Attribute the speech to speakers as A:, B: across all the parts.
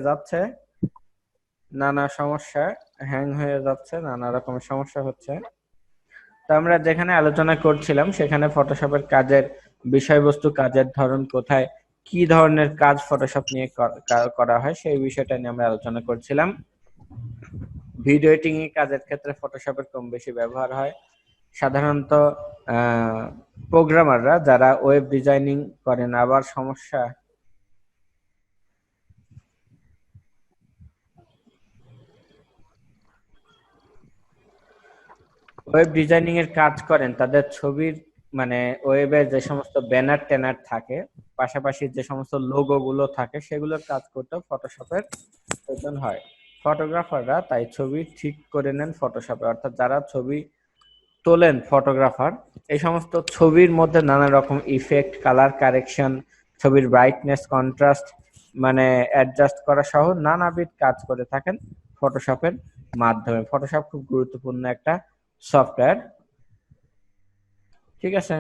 A: যাচ্ছে, নানা সমস্যা, হ্যাং হয়ে যাচ্ছে, নানা রকমের সমস্যা হচ্ছে। তো আমরা যেখানে আলোচনা করছিলাম সেখানে ফটোশপের কাজের বিষয়বস্তু, কাজের ধরন, কোথায় কি ধরনের কাজ ফটোশপ নিয়ে করা হয় সেই বিষয়টা নিয়ে আমরা আলোচনা করছিলাম। ভিডিও এডিটিং এর কাজের ক্ষেত্রে ফটোশপের কম বেশি ব্যবহার হয়। সাধারণত প্রোগ্রামাররা যারা ওয়েব ডিজাইনিং করেন, আবার সমস্যা ওয়েব ডিজাইনিং এর কাজ করেন, তাদের ছবির মানে ওয়েবের যে সমস্ত ব্যানার ট্যানার থাকে, পাশাপাশি যে সমস্ত লোগো গুলো থাকে, সেগুলোর কাজ করতেও ফটোশপের প্রয়োজন হয়। ফটোগ্রাফাররা তাই ছবি ঠিক করে নেন ফটোশপে, অর্থাৎ যারা ছবি তোলেন ফটোগ্রাফার, এই সমস্ত ছবির মধ্যে নানা রকম ইফেক্ট, কালার কারেকশন, ছবির ব্রাইটনেস, কন্ট্রাস্ট মানে অ্যাডজাস্ট করা সহ নানাবিধ কাজ করে থাকেন ফটোশপের মাধ্যমে। ফটোশপ খুব গুরুত্বপূর্ণ একটা সফটওয়্যার। ঠিক আছে,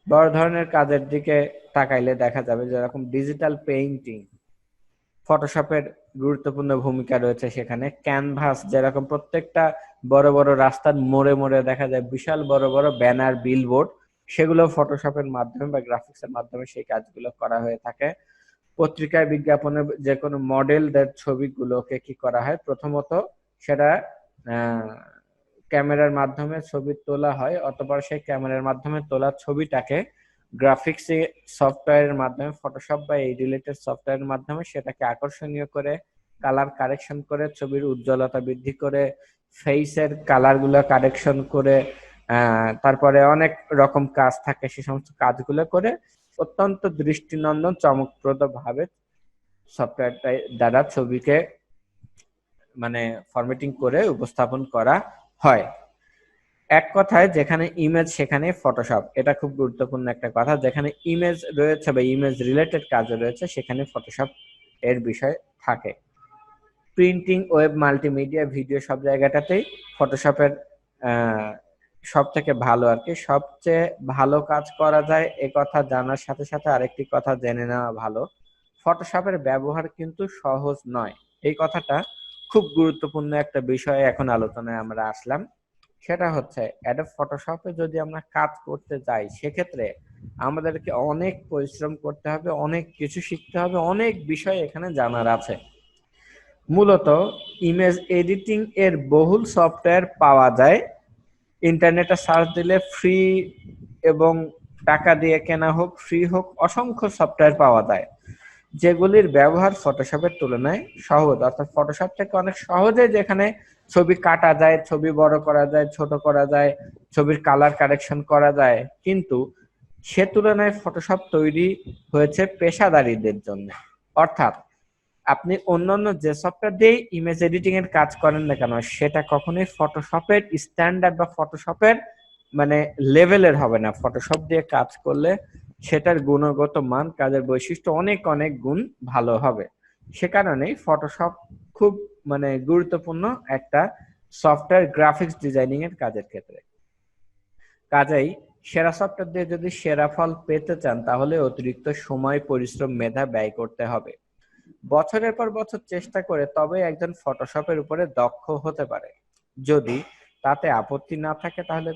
A: বড় ধরনের কাজের দিকে তাকাইলে দেখা যাবে যেরকম ডিজিটাল পেইন্টিং, ফটোশপের গুরুত্বপূর্ণ ভূমিকা রয়েছে সেখানে। ক্যানভাস, যেরকম প্রত্যেকটা বড় বড় রাস্তার মোড়ে মোড়ে দেখা যায় বিশাল বড় বড় ব্যানার, বিলবোর্ড, সেগুলো ফটোশপের মাধ্যমে বা গ্রাফিক্সের মাধ্যমে সেই কাজগুলো করা হয়ে থাকে। পত্রিকায় বিজ্ঞাপনে যে কোনো মডেলদের ছবিগুলোকে কি করা হয়, প্রথমত সেটা ক্যামেরার মাধ্যমে ছবি তোলা হয়, অথবা সেই ক্যামেরার মাধ্যমে তোলা ছবিটাকে গ্রাফিক্স সফটওয়্যারের মাধ্যমে, ফটোশপ বা এই রিলেটেড সফটওয়্যারের মাধ্যমে সেটাকে আকর্ষণীয় করে কালার কারেকশন করে, ছবির উজ্জ্বলতা বৃদ্ধি করে, ফেসের কালার গুলো কারেকশন করে, তারপরে অনেক রকম কাজ থাকে, সে সমস্ত কাজগুলো করে অত্যন্ত দৃষ্টিনন্দন চমকপ্রদ ভাবে সফটওয়্যারটা দ্বারা ছবিকে মানে ফরম্যাটিং করে উপস্থাপন করা হয়। এক কথায় যেখানে ইমেজ সেখানে ফটোশপ, এটা খুব গুরুত্বপূর্ণ একটা কথা। যেখানে ইমেজ রয়েছে বা ইমেজ রিলেটেড কাজ রয়েছে সেখানে ফটোশপ এর বিষয় থাকে। প্রিন্টিং, ওয়েব, মাল্টিমিডিয়া, ভিডিও সব জায়গাটাতেই ফটোশপের সব থেকে ভালো আর কি, সবচেয়ে ভালো কাজ করা যায়। এ কথা জানার সাথে সাথে আরেকটি কথা জেনে নেওয়া ভালো, ফটোশপের ব্যবহার কিন্তু সহজ নয়। এই কথাটা খুব গুরুত্বপূর্ণ একটা বিষয় এখন আলোচনায় আমরা আসলাম। সেটা হচ্ছে অ্যাডোব ফটোশপে যদি আমরা কাজ করতে যাই সেক্ষেত্রে আমাদেরকে অনেক পরিশ্রম করতে হবে, অনেক কিছু শিখতে হবে, অনেক বিষয় এখানে জানার আছে। মূলত ইমেজ এডিটিং এর বহুল সফটওয়্যার পাওয়া যায়, ইন্টারনেটে সার্চ দিলে ফ্রি এবং টাকা দিয়ে কেনা হোক, ফ্রি হোক, অসংখ্য সফটওয়্যার পাওয়া যায় যেগুলির ব্যবহার ফটোশপের তুলনায় সহজ। অর্থাৎ ফটোশপ থেকে অনেক সহজে যেখানে ছবি কাটা যায়, ছবি বড় করা যায়, ছোট করা যায়, ছবির কালার কারেকশন করা যায়, কিন্তু সে তুলনায় ফটোশপ তৈরি হয়েছে পেশাদারীদের জন্য। অর্থাৎ আপনি অন্যান্য যে সফটওয়্যার দিয়ে ইমেজ এডিটিং এর কাজ করেন না কেন, সেটা কখনোই ফটোশপের স্ট্যান্ডার্ড বা ফটোশপের মানে লেভেলের হবে না। ফটোশপ দিয়ে কাজ করলে সেটার গুণগত মান, কাজের বৈশিষ্ট্য অনেক অনেক গুণ ভালো হবে। সে কারণেই ফটোশপ খুব মানে গুরুত্বপূর্ণ একটা সফটওয়্যার গ্রাফিক্স ডিজাইনিং এর কাজের ক্ষেত্রে। কাজেই সেরা সফটওয়্যার দিয়ে যদি সেরা ফল পেতে চান তাহলে অতিরিক্ত সময়, পরিশ্রম, মেধা ব্যয় করতে হবে। বছরের পর বছর চেষ্টা করে তবে একজন ফটোশপের উপরে দক্ষ হতে পারে। যদি তাতে আপত্তি না থাকে তাহলে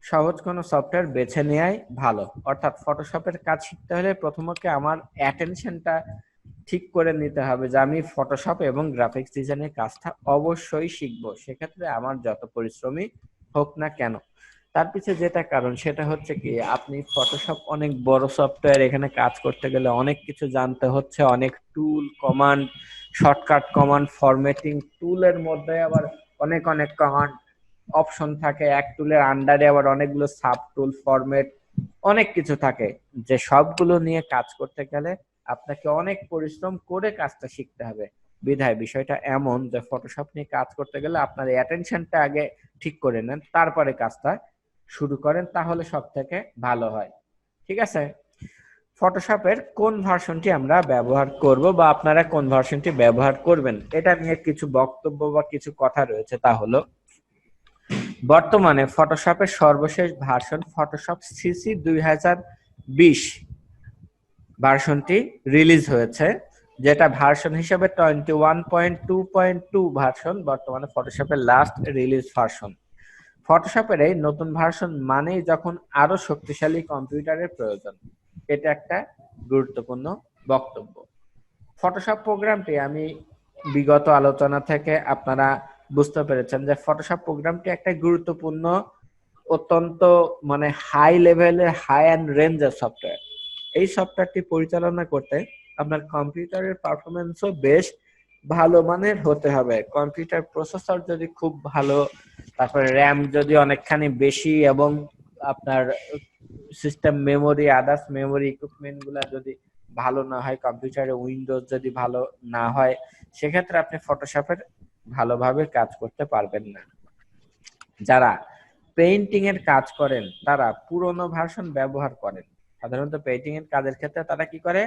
A: সহজ কোনো সফটওয়্যার বেছে নেওয়াই ভালো। অর্থাৎ ফটোশপের কাজ শিখতে হলে প্রথমত আমার অ্যাটেনশনটা ঠিক করে নিতে হবে যে আমি ফটোশপ এবং গ্রাফিক্স ডিজাইনের কাজটা অবশ্যই শিখবো, সেক্ষেত্রে আমার যত পরিশ্রমী হোক না কেন। তার পিছনে যেটা কারণ সেটা হচ্ছে কি, আপনি ফটোশপ অনেক বড় সফটওয়্যার, এখানে কাজ করতে গেলে অনেক কিছু জানতে হচ্ছে, অনেক টুল, কমান্ড, শর্টকাট কমান্ড, ফরম্যাটিং টুলের মধ্যে আবার অনেক অনেক কমান্ড অপশন থাকে, এক টুলের আন্ডারে আবার অনেকগুলো সাব টুল, ফরম্যাট, অনেক কিছু থাকে, যে সবগুলো নিয়ে কাজ করতে গেলে আপনাকে অনেক পরিশ্রম করে কাজটা শিখতে হবে। বিধায় বিষয়টা এমন যে ফটোশপ নিয়ে কাজ করতে গেলে আপনার অ্যাটেনশনটা আগে ঠিক করে নেন, তারপরে কাজটা শুরু করেন, তাহলে সব থেকে ভালো হয়। ঠিক আছে, ফটোশপের কোন ভার্সনটি আমরা ব্যবহার করব বা আপনারা কোন ভার্সনটি ব্যবহার করবেন এটা নিয়ে কিছু বক্তব্য বা কিছু কথা রয়েছে। তা হলো, বর্তমানে ফটোশপের সর্বশেষ ভার্সন ফটোশপ সিসি 2020 ভার্সনটি রিলিজ হয়েছে। যেটা ভার্সন হিসেবে 21.2.2 ভার্সন, বর্তমানে ফটোশপের লাস্ট রিলিজ ভার্সন। ফটোশপের এই নতুন ভার্সন মানেই যখন আরো শক্তিশালী কম্পিউটারের প্রয়োজন, এটা একটা গুরুত্বপূর্ণ বক্তব্য। ফটোশপ প্রোগ্রামটি আমি বিগত আলোচনা থেকে আপনারা বুঝতে পেরেছেন যে ফটোশপ প্রোগ্রামটি একটা গুরুত্বপূর্ণ, অত্যন্ত মানে হাই লেভেলের, হাই অ্যান্ড রেঞ্জের সফটওয়্যার। এই সফটওয়্যারটি পরিচালনা করতে আপনার কম্পিউটারের পারফরমেন্সও বেশ ভালো মানের হতে হবে। কম্পিউটার প্রসেসর যদি খুব ভালো, তারপরে র্যাম যদি অনেকখানি বেশি, এবং আপনার system memory, others memory equipment গুলা যদি ভালো না হয়, কম্পিউটারে উইন্ডোজ যদি ভালো না হয়, সেক্ষেত্রে আপনি ফটোশপের ভালোভাবে কাজ করতে পারবেন না। যারা পেইন্টিং এর কাজ করেন তারা পুরনো ভার্সন ব্যবহার করেন। সাধারণত পেইন্টিং এর কাজের ক্ষেত্রে তারা কি করে,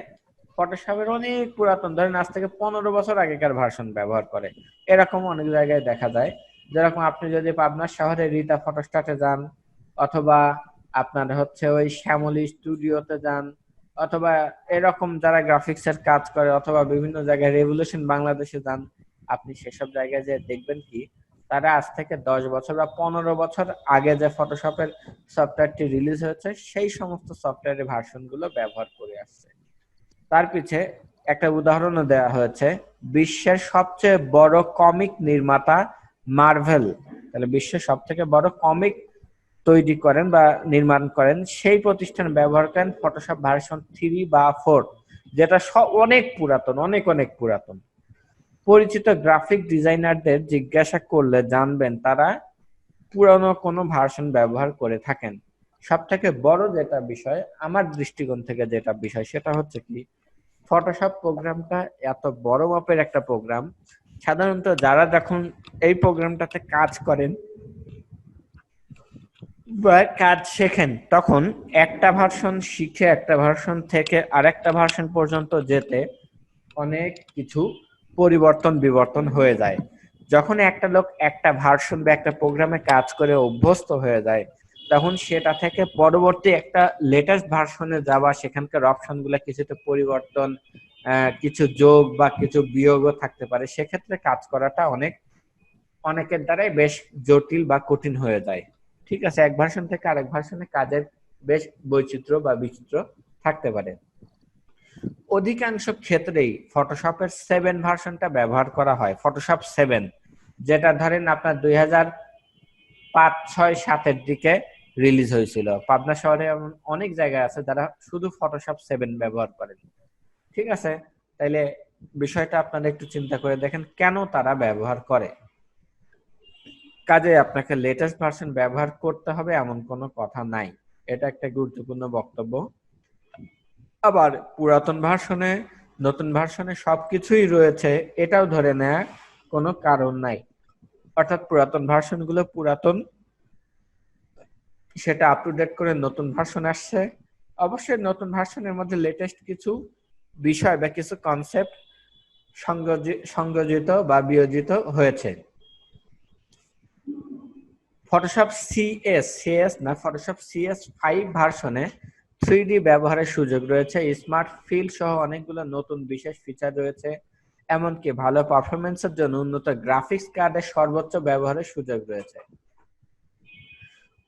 A: ফটোশপের অনেক পুরাতন, ধরেন আজ থেকে 15 বছর আগেকার ভার্সন ব্যবহার করে। এরকম অনেক জায়গায় দেখা যায়। যেরকম আপনি যদি পাবনা শহরে রিতা ফটোস্টাটে যান, অথবা আপনার হচ্ছে ওই শ্যামলী স্টুডিওতে যান, অথবা এরকম যারা গ্রাফিক্স এর কাজ করে, অথবা বিভিন্ন জায়গায় রেভলিউশন বাংলাদেশে যান, আপনি সেসব জায়গায় যে দেখবেন কি তারা আজ থেকে 10 বছর বা 15 বছর আগে যে ফটোশপের সফটওয়্যারটি রিলিজ হয়েছে সেই সমস্ত সফটওয়্যারের ভার্সন গুলো ব্যবহার করে আসছে। তার পিছে একটা উদাহরণও দেওয়া হয়েছে, বিশ্বের সবচেয়ে বড় কমিক নির্মাতা মার্ভেল, তাহলে বিশ্বের সব থেকে বড় কমিক তৈরি করেন বা নির্মাণ করেন, সেই প্রতিষ্ঠান ব্যবহার করেন ফটোশপ ভার্সন 3 বা 4, যেটা অনেক পুরাতন, অনেক অনেক পুরাতন। পরিচিত গ্রাফিক ডিজাইনারদের জিজ্ঞাসা করলে জানবেন তারা পুরানো কোনো ভার্সন ব্যবহার করে থাকেন। সব থেকে বড় যেটা বিষয় আমার দৃষ্টিকোণ থেকে, যেটা বিষয় সেটা হচ্ছে কি, ফটোশপ প্রোগ্রামটা এত বড় মাপের একটা প্রোগ্রাম, সাধারণত যারা যখন এই প্রোগ্রামটাতে কাজ করেন বা কাজ শেখেন, তখন একটা ভার্সন শিখে একটা ভার্সন থেকে আরেকটা ভার্সন পর্যন্ত যেতে অনেক কিছু পরিবর্তন বিবর্তন হয়ে যায়। যখন একটা লোক একটা ভার্সন বা একটা প্রোগ্রামে কাজ করে অভ্যস্ত হয়ে যায়, তখন সেটা থেকে পরবর্তী একটা লেটেস্ট ভার্সনে যাওয়া, সেখানকার অপশনগুলো কিছুটা পরিবর্তন, কিছু যোগ বা কিছু বিয়োগও থাকতে পারে, সেক্ষেত্রে কাজ করাটা অনেকের দ্বারাই বেশ জটিল বা কঠিন হয়ে যায়। ঠিক আছে, এক ভার্সন থেকে আরেক ভার্সনে কাজের বেশ বৈচিত্র্য বা বিচিত্র থাকতে পারে। অধিকাংশ ক্ষেত্রেই ফটোশপের 7 ভার্সনটা ব্যবহার করা হয়। ফটোশপ 7 যেটা ধরেন আপনার 2005, 6, 7-এর দিকে রিলিজ হয়েছিল। পাবনা শহরে এমন অনেক জায়গা আছে যারা শুধু ফটোশপ 7 ব্যবহার করেন। ঠিক আছে, তাইলে বিষয়টা আপনারা একটু চিন্তা করে দেখেন কেন তারা ব্যবহার করে। কাজে আপনাকে লেটেস্ট ভার্সন ব্যবহার করতে হবে এমন কোনো কথা নাই, এটা একটা গুরুত্বপূর্ণ বক্তব্য। আবার পুরাতন ভার্সনে, নতুন ভার্সনে সবকিছুই রয়েছে এটাও ধরে নেওয়া কোনো কারণ নাই। অর্থাৎ পুরাতন ভার্সন গুলো পুরাতন, সেটা আপ টু ডেট করে নতুন ভার্সন আসছে। অবশ্যই নতুন ভার্সনের মধ্যে লেটেস্ট কিছু বিষয় বা কিছু কনসেপ্ট সংযোজিত বা বিয়োজিত হয়েছে। ফটোশপ ফটোশপ CS5 ভার্সনে 3D ব্যবহারের সুযোগ রয়েছে, স্মার্ট ফিল সহ অনেকগুলো নতুন বিশেষ ফিচার রয়েছে, এমনকি ভালো পারফরমেন্সের জন্য উন্নত গ্রাফিক্স কার্ডের সর্বোচ্চ ব্যবহারের সুযোগ রয়েছে।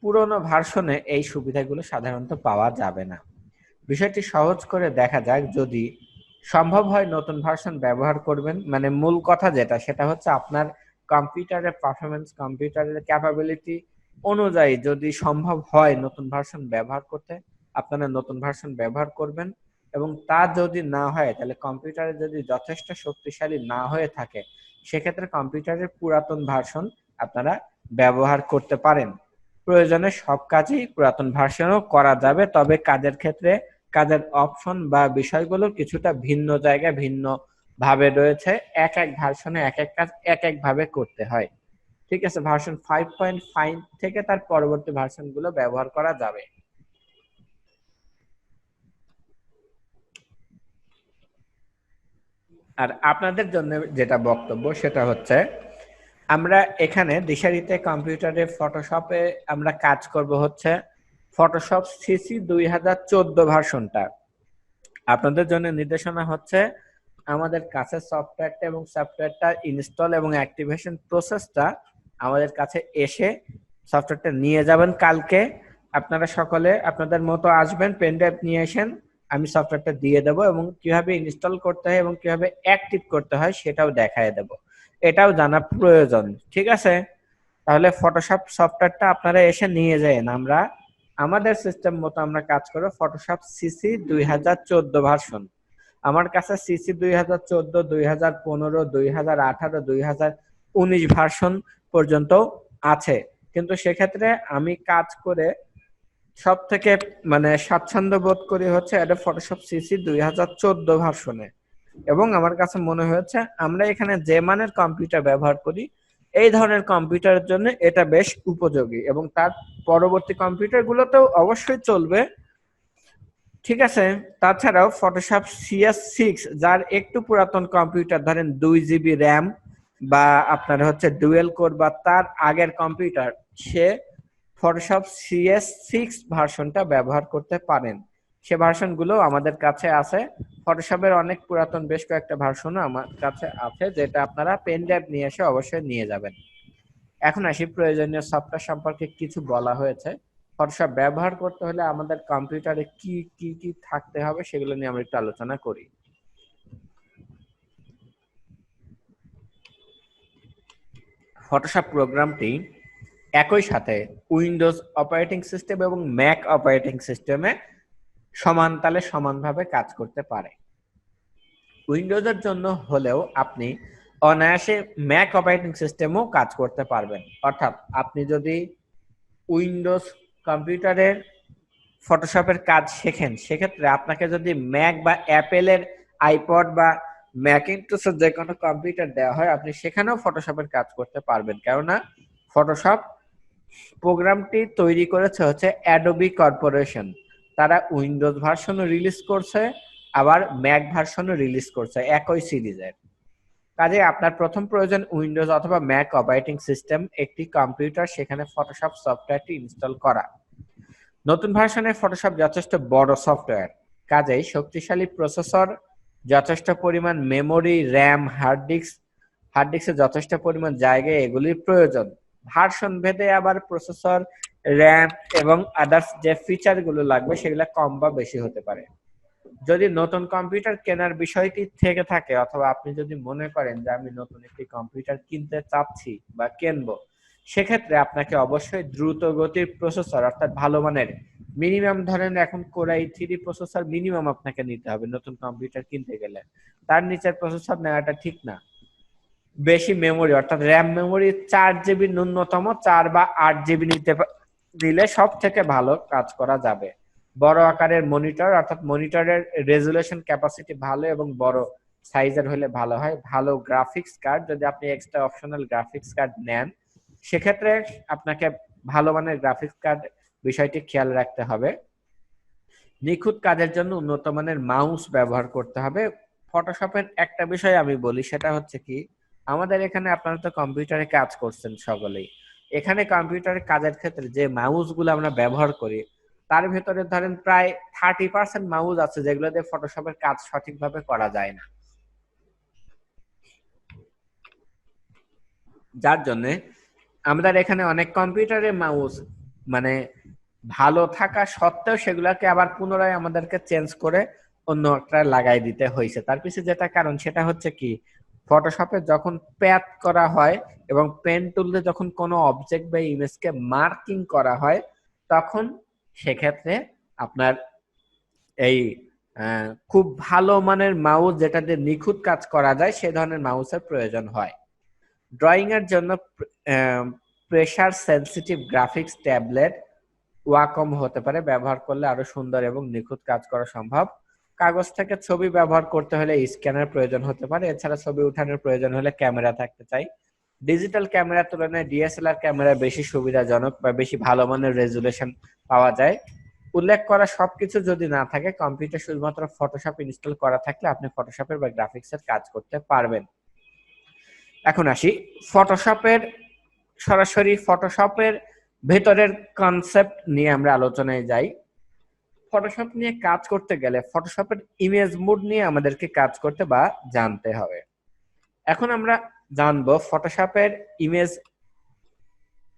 A: পুরনো ভার্সনে এই সুবিধাগুলো সাধারণত পাওয়া যাবে না। বিষয়টি সহজ করে দেখা যাক, যদি সম্ভব হয় নতুন ভার্সন ব্যবহার করবেন। মানে মূল কথা যেটা, সেটা হচ্ছে আপনার কম্পিউটারের পারফরমেন্স, কম্পিউটারের ক্যাপাবিলিটি অনুযায়ী যদি সম্ভব হয় নতুন ভার্সন ব্যবহার করতে, আপনারা নতুন ভার্সন ব্যবহার করবেন। এবং তা যদি না হয়, তাহলে কম্পিউটারে যদি যথেষ্ট শক্তিশালী না হয়ে থাকে, সেক্ষেত্রে কম্পিউটারের পুরাতন ভার্সন আপনারা ব্যবহার করতে পারেন। প্রয়োজনে সব কাজই পুরাতন ভার্সনও করা যাবে, তবে কাজের ক্ষেত্রে কাজের অপশন বা বিষয়গুলো কিছুটা ভিন্ন জায়গায় ভিন্ন ভাবে রয়েছে। এক এক ভার্সনে এক এক কাজ এক এক ভাবে করতে হয়। ঠিক আছে, ভার্সন 5.5 থেকে তার পরবর্তী ভার্সন গুলো ব্যবহার করা যাবে। আর আপনাদের জন্য যেটা বক্তব্য সেটা হচ্ছে, আমরা এখানে দিশারিতে কম্পিউটারে ফটোশপে আমরা কাজ করব হচ্ছে ফটোশপ CC 2014 ভার্সনটা। আপনাদের জন্য নির্দেশনা হচ্ছে আমাদের কাছে সফটওয়্যারটা এবং সফটওয়্যারটা ইনস্টল এবং অ্যাক্টিভেশন প্রসেসটা আমাদের কাছে এসে সফটওয়্যারটা নিয়ে যাবেন কালকে। আপনারা সকলে আপনাদের মতো আসবেন, পেন ড্রাইভ নিয়ে আসেন, আমি সফটওয়্যারটা দিয়ে দেবো এবং কিভাবে ইনস্টল করতে হয় এবং কিভাবে অ্যাক্টিভ করতে হয় সেটাও দেখায় দেব। এটাও জানা প্রয়োজন, ঠিক আছে? তাহলে ফটোশপ সফটওয়্যারটা আপনারা এসে নিয়ে যান। আমরা আমাদের সিস্টেম মতো আমরা কাজ করব। ফটোশপ সিসি 2014 ভার্সন আমার কাছে, সিসি 2014, 2015, 2018, 2019 ভার্সন পর্যন্ত আছে। কিন্তু সেক্ষেত্রে আমি কাজ করে সব থেকে মানে স্বাচ্ছন্দ্য বোধ করি হচ্ছে Adobe Photoshop CC 2014 ভার্সনে। এবং আমার কাছে মনে হয়েছে আমরা এখানে যে মানের কম্পিউটার ব্যবহার করি এই ধরনের কম্পিউটারের জন্য এটা বেশ উপযোগী, এবং তার পরবর্তী কম্পিউটার গুলোতেও অবশ্যই চলবে, ঠিক আছে? তাছাড়াও ফটোশপ CS6 যার একটু পুরাতন কম্পিউটার, ধরেন 2 GB র্যাম বা আপনার হচ্ছে ডুয়েল কোর বা তার আগের কম্পিউটার, সে ফটোশপ CS6 ভার্সনটা ব্যবহার করতে পারেন। সে ভার্সনগুলো আমাদের কাছে আছে। ফটোশপের অনেক পুরাতন বেশ কয়েকটা ভার্সনও আমার কাছে আছে, যেটা আপনারা পেন ড্রাইভ নিয়ে এসে অবশ্যই নিয়ে যাবেন। এখন আসি প্রয়োজনীয় সফটওয়্যার সম্পর্কে কিছু বলা হয়েছে। ফটোশপ ব্যবহার করতে হলে আমাদের কম্পিউটারে কি কি কি থাকতে হবে সেগুলো নিয়ে আমরা একটু আলোচনা করি। ফটোশপ প্রোগ্রামটি একই সাথে উইন্ডোজ অপারেটিং সিস্টেম এবং ম্যাক অপারেটিং সিস্টেমে সমান তালে সমানভাবে কাজ করতে পারে। উইন্ডোজের জন্য হলেও আপনি অনায়াসে ম্যাক অপারেটিং সিস্টেমও কাজ করতে পারবেন। অর্থাৎ আপনি যদি উইন্ডোজ কম্পিউটারের ফটোশপের কাজ শেখেন, সেক্ষেত্রে আপনাকে যদি ম্যাক বা অ্যাপেলের আইপড বা ম্যাকিনটসের যে কোনো কম্পিউটার দেওয়া হয়, আপনি সেখানেও ফটোশপের কাজ করতে পারবেন। কেননা ফটোশপ প্রোগ্রামটি তৈরি করেছে হচ্ছে অ্যাডোবি কর্পোরেশন। তারা উইন্ডোজ ভার্সনও রিলিজ করছে, আবার ম্যাক ভার্সনও রিলিজ করছে একই সিরিজের। কাজে আপনার প্রথম প্রয়োজন উইন্ডোজ অথবা ম্যাক অপারেটিং সিস্টেম, একটি কম্পিউটার, সেখানে ফটোশপ সফটওয়্যারটি ইনস্টল করা। নতুন ভার্সনের ফটোশপ যথেষ্ট বড় সফটওয়্যার, কাজেই শক্তিশালী প্রসেসর, যথেষ্ট পরিমাণ মেমোরি, র্যাম, হার্ড ডিস্কে যথেষ্ট পরিমাণ জায়গায় এগুলির প্রয়োজন। ভার্সন ভেদে আবার প্রসেসর, র্যাম এবং আদার্স যে ফিচারগুলো লাগবে সেগুলো কম বা বেশি হতে পারে। যদি নতুন কম্পিউটার কেনার বিষয়টি থেকে থাকে, অথবা আপনি যদি মনে করেন যে আমি নতুন একটি কম্পিউটার কিনতে চাচ্ছি বা কিনবো, সেক্ষেত্রে আপনাকে অবশ্যই দ্রুত গতির প্রসেসর অর্থাৎ ভালো মানের, মিনিমাম ধরেন এখন কোর i3 প্রসেসর মিনিমাম আপনাকে নিতে হবে নতুন কম্পিউটার কিনতে গেলে। তার নিচের প্রসেসর নেওয়াটা ঠিক না। বেশি মেমোরি অর্থাৎ র্যাম মেমোরি 4 GB ন্যূনতম, 4 বা 8 GB দিলে সব থেকে ভালো কাজ করা যাবে। বড় আকারের মনিটর অর্থাৎ মনিটরের রেজুলেশন ক্যাপাসিটি ভালো এবং বড় সাইজের হলে ভালো হয়। ভালো গ্রাফিক্স কার্ড, যদি আপনি এক্সট্রা অপশনাল গ্রাফিক্স কার্ড নেন, সেক্ষেত্রে আপনাকে ভালো মানের গ্রাফিক্স কার্ড বিষয়টি খেয়াল রাখতে হবে। নিখুঁত কাজের জন্য উন্নত মানের মাউস ব্যবহার করতে হবে। ফটোশপের একটা বিষয় আমি বলি, সেটা হচ্ছে কি, আমাদের এখানে আপনারা তো কম্পিউটারে কাজ করছেন সকলেই, এখানে কম্পিউটারের কাজের ক্ষেত্রে যে মাউস গুলো আমরা ব্যবহার করি তার ভেতরে ধরেন প্রায় 30% মাউস আছে যেগুলো দিয়ে ফটোশপের কাজ সঠিকভাবে করা যায় না। যার জন্য আমাদের এখানে অনেক কম্পিউটারের মাউস মানে ভালো থাকা সত্ত্বেও সেগুলোকে আবার পুনরায় আমাদেরকে চেঞ্জ করে অন্য একটা লাগাই দিতে হয়েছে। তার পিছনে যেটা কারণ সেটা হচ্ছে কি, ফটোশপে যখন প্যাথ করা হয় এবং পেন টুল দিয়ে যখন কোনো অবজেক্ট বা ইমেজকে মার্কিং করা হয়, তখন সেক্ষেত্রে আপনার এই খুব ভালো মানের মাউস যেটা দিয়ে নিখুঁত কাজ করা যায় সে ধরনের মাউসের প্রয়োজন হয়। ড্রয়িং এর জন্য pressure sensitive graphics tablet Wacom হতে পারে, ব্যবহার করলে আরো সুন্দর এবং নিখুঁত কাজ করা সম্ভব। কাগজ থেকে ছবি ব্যবহার করতে হলে স্ক্যানার প্রয়োজন হতে পারে। এছাড়া ছবি উঠানোর প্রয়োজন হলে ক্যামেরা থাকতে চাই। ডিজিটাল ক্যামেরার তুলনায় ডিএসএলআর ক্যামেরা বেশি সুবিধাজনক বা বেশি ভালো মানের রেজুলেশন পাওয়া যায়। উল্লেখ করা সবকিছু যদি না থাকে, কম্পিউটার শুধুমাত্র ফটোশপ ইনস্টল করা থাকলে আপনি ফটোশপের বা গ্রাফিক্সের কাজ করতে পারবেন। এখন আসি ফটোশপের, সরাসরি ফটোশপের ভেতরের কনসেপ্ট নিয়ে আমরা আলোচনায় যাই। ফটোশপ নিয়ে কাজ করতে গেলে ফটোশপের ইমেজ মোড নিয়ে আমাদেরকে কাজ করতে বা জানতে হবে। এখন আমরা জানবো ফটোশপের ইমেজ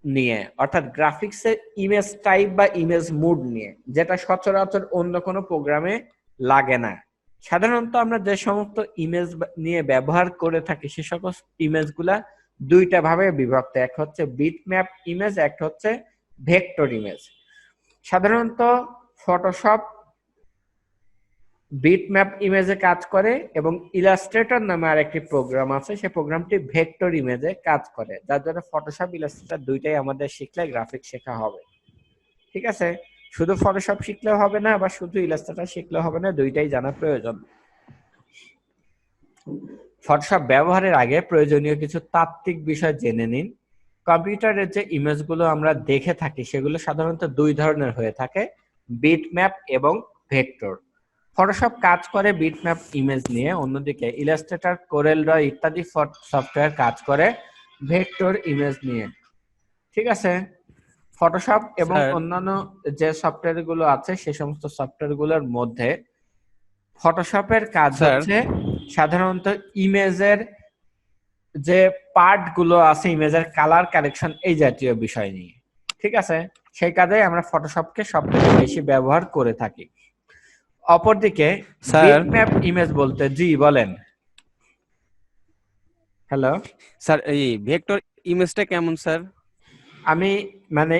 A: নিয়ে, অর্থাৎ গ্রাফিক্সের ইমেজ টাইপ বা ইমেজ মোড নিয়ে, যেটা সচরাচর অন্য কোনো প্রোগ্রামে লাগে না। সাধারণত আমরা যে সমস্ত ইমেজ নিয়ে ব্যবহার করে থাকি সে সকল ইমেজগুলা দুইটা ভাবে বিভক্ত, এক হচ্ছে বিটম্যাপ ইমেজ, একটা হচ্ছে ভেক্টর ইমেজ। সাধারণত ফটোশপ বিটম্যাপ ইমেজে কাজ করে এবং ইলাস্ট্রেটর নামে আরেকটি প্রোগ্রাম আছে, সেই প্রোগ্রামটি ভেক্টর ইমেজে কাজ করে, যার জন্য ফটোশপ ইলাস্ট্রেটর দুইটাই আমাদের শিখলে গ্রাফিক্স শেখা হবে। ঠিক আছে, শুধু ফটোশপ শিখলেও হবে না বা শুধু ইলাস্ট্রেটর শিখলেও হবে না, দুইটাই জানা প্রয়োজন। ফটোশপ ব্যবহারের আগে প্রয়োজনীয় কিছু তাত্ত্বিক বিষয় জেনে নিন। কম্পিউটারের যে ইমেজগুলো আমরা দেখে থাকি সেগুলো সাধারণত দুই ধরনের হয়ে থাকে, বিটম্যাপ এবং ভেক্টর। ফটোশপ কাজ করে বিটম্যাপ ইমেজ নিয়ে, অন্যদিকে ইলাস্ট্রেটর, কোরেল ড্র ইত্যাদি সফটওয়্যার কাজ করে ভেক্টর ইমেজ নিয়ে। ঠিক আছে, ফটোশপ এবং অন্যান্য যে সফটওয়্যার গুলো আছে সেই সমস্ত সফটওয়্যার গুলোর মধ্যে ফটোশপের কাজ হচ্ছে সাধারণত ইমেজের যে পার্ট গুলো আছে, ইমেজের কালার কারেকশন, এই জাতীয় বিষয় নিয়ে। ঠিক আছে, সেই কাজে আমরা ফটোশপকে সবথেকে বেশি ব্যবহার করে থাকি। অপরদিকে বিটম্যাপ ইমেজ বলতে, জি বলেন। হ্যালো
B: স্যার, এই ভেক্টর ইমেজটা কেমন স্যার?
A: আমি মানে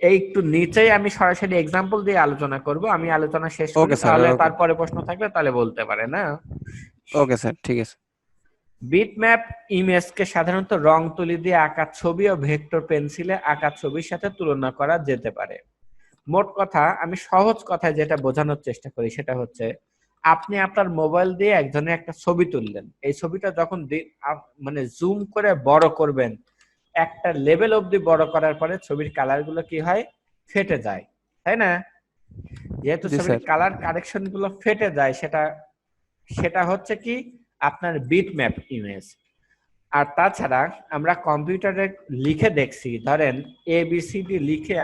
A: এই একটু নিচেই আমি সরাসরি এক্সাম্পল দিয়ে আলোচনা করব, আমি আলোচনা শেষ করি, তাহলে তারপরে প্রশ্ন থাকলে তাহলে বলতে পারে না।
B: ওকে স্যার, ঠিক আছে।
A: বিটম্যাপ ইমেজকে সাধারণত রং তুলি দিয়ে আঁকা ছবি ও ভেক্টর পেন্সিলে আঁকা ছবির সাথে তুলনা করা যেতে পারে। মোট কথা, আমি সহজ কথায় যেটা বোঝানোর চেষ্টা করি সেটা হচ্ছে, আপনি আপনার মোবাইল দিয়ে একজনের একটা ছবি তুললেন, এই ছবিটা যখন মানে জুম করে বড় করবেন, একটা লেভেল অবধি বড় করার পরে ছবির কালার গুলো কি হয়, ফেটে যায়, তাই না? যেহেতু ছবির কালার কারেকশন গুলো ফেটে যায়, সেটা হচ্ছে কি আপনার বিটম্যাপ ইমেজ। আর তাছাড়া আমরা কম্পিউটারে লিখে দেখছি, ধরেন ABCD লিখে